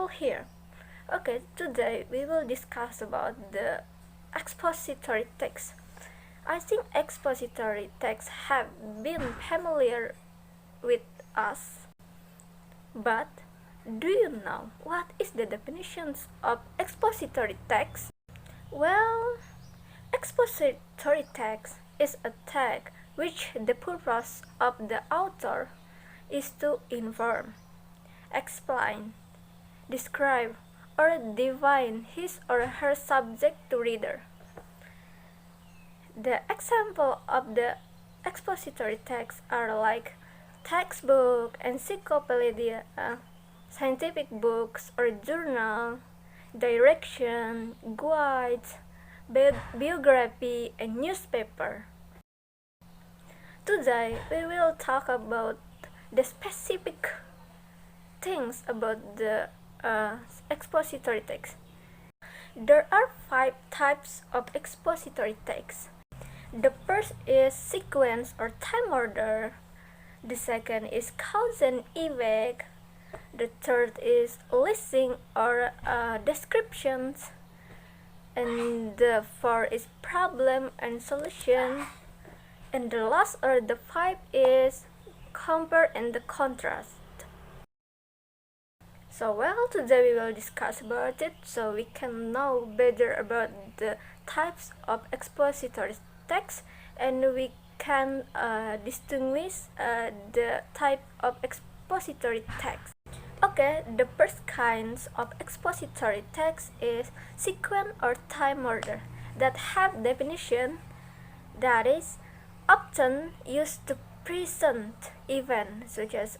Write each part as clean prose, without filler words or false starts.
fullfil here. Okay, today we will discuss about the expository text. I think expository texts have been familiar with us, but do you know what is the definitions of expository text? Well, expository text is a text which the purpose of the author is to inform, explain, describe, or define his or her subject to reader. The example of the expository texts are like textbook, encyclopedia, scientific books or journal, direction, guides, biography, and newspaper. Today we will talk about the specific things about the expository text. There are 5 types of expository text. The first is sequence or time order. The second is cause and effect. The third is listing or descriptions. And the fourth is problem and solution. And the last or the 5 is compare and the contrast. So today we will discuss about it so we can know better about the types of expository text and we can distinguish the type of expository text. Okay, the first kinds of expository text is sequence or time order that have definition that is often used to present events such as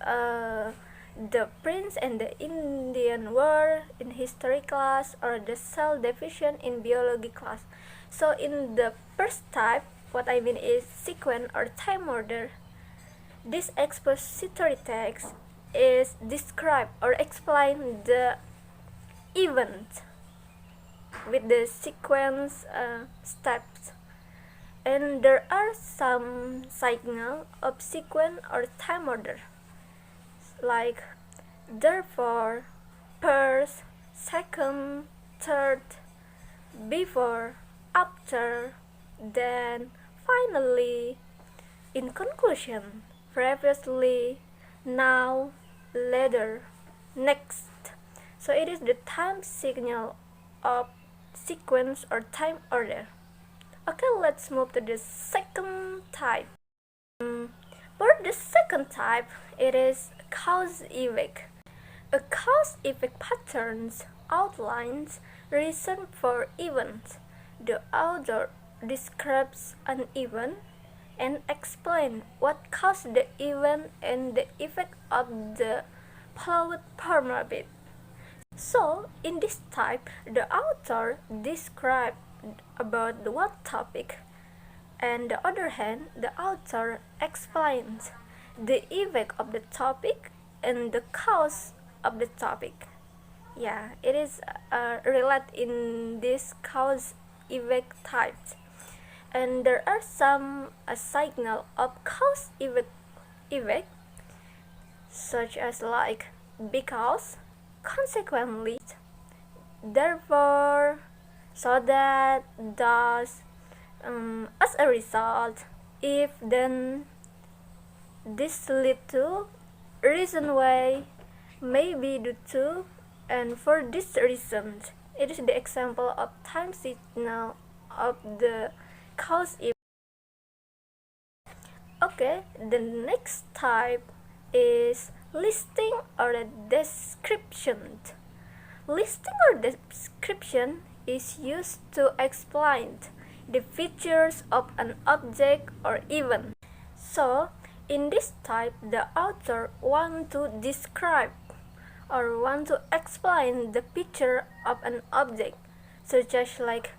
the Prince and the Indian War in history class or the cell division in biology class. So in the first type, what I mean is sequence or time order. This expository text is describe or explain the event with the sequence steps. And there are some signal of sequence or time order like therefore, first, second, third, before, after, then, finally, in conclusion, previously, now, later, next. So it is the time signal of sequence or time order. Okay, let's move to the second type. For the second type, it is cause-effect. A cause-effect pattern outlines reason for events. The author describes an event and explains what caused the event and the effect of the plot from it. So, in this type, the author describes about the one topic, and the other hand, the author explains the effect of the topic and the cause of the topic. Yeah, it is related in this cause-effect types. And there are some signal of cause-effect, such as like because, consequently, therefore, so that, thus, as a result, if, then, this lead to, reason why, maybe due to, and for this reason. It is the example of time signal of the cause effect. Okay, the next type is listing or a description. Listing or description is used to explain the features of an object or event. So, in this type, the author wants to describe or want to explain the feature of an object, such as like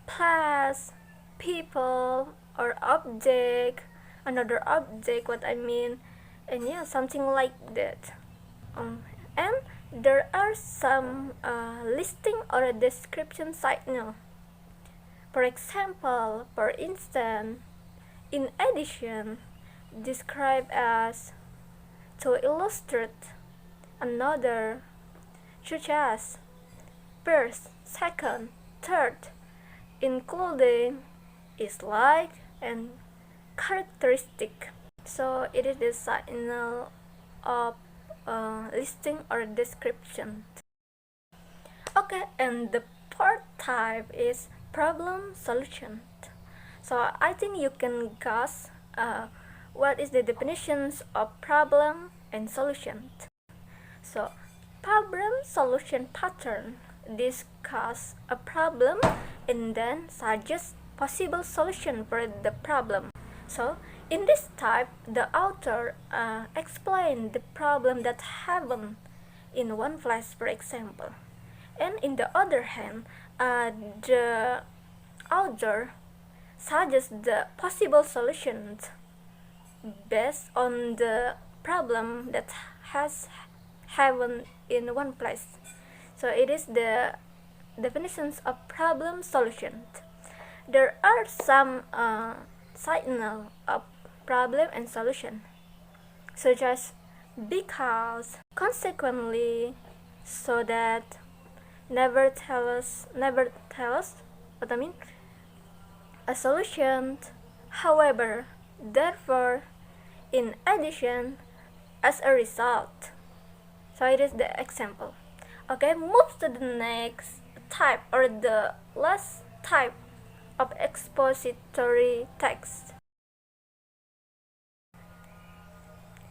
place, people, or object, another object, what I mean, and yeah, something like that. And there are some listing or a description signal. For instance, in addition, described as to illustrate, another, such as first, second, third, including is like and characteristic. So it is the signal of listing or description. Okay, and the fourth type is problem solution. So I think you can guess what is the definitions of problem and solution. So problem solution pattern discuss a problem and then suggest possible solution for the problem. So in this type, the author explain the problem that happened in one place, for example. And in the other hand, the author suggests the possible solutions based on the problem that has happened in one place. So it is the definitions of problem solution. There are some signal of problem and solution, such as because, consequently, so that, never tell us, what I mean, a solution, however, therefore, in addition, as a result. So it is the example. Okay, move to the next type or the last type of expository text.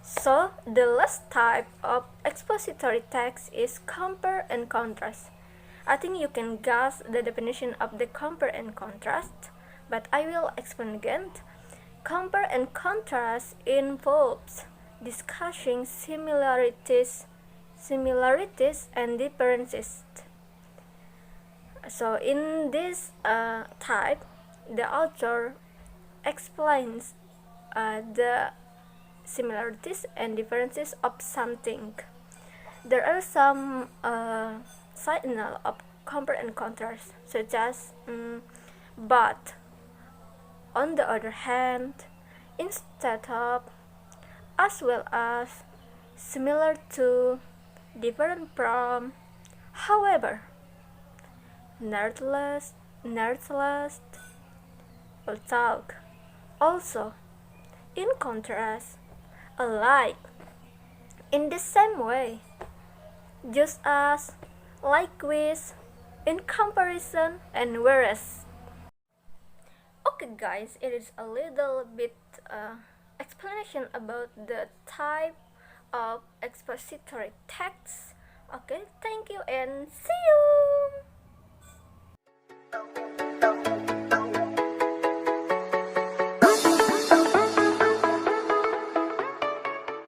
So the last type of expository text is compare and contrast. I think you can guess the definition of the compare and contrast, but I will explain again. Compare and contrast involves discussing similarities and differences. So in this type, the author explains the similarities and differences of something. There are some signal of compare and contrast, such as but, on the other hand, instead of, as well as, similar to, different from, however, nevertheless, although, also, in contrast, alike, in the same way, just as, likewise, in comparison, and whereas. Okay guys, it is a little bit explanation about the type of expository text. Okay, thank you and see you.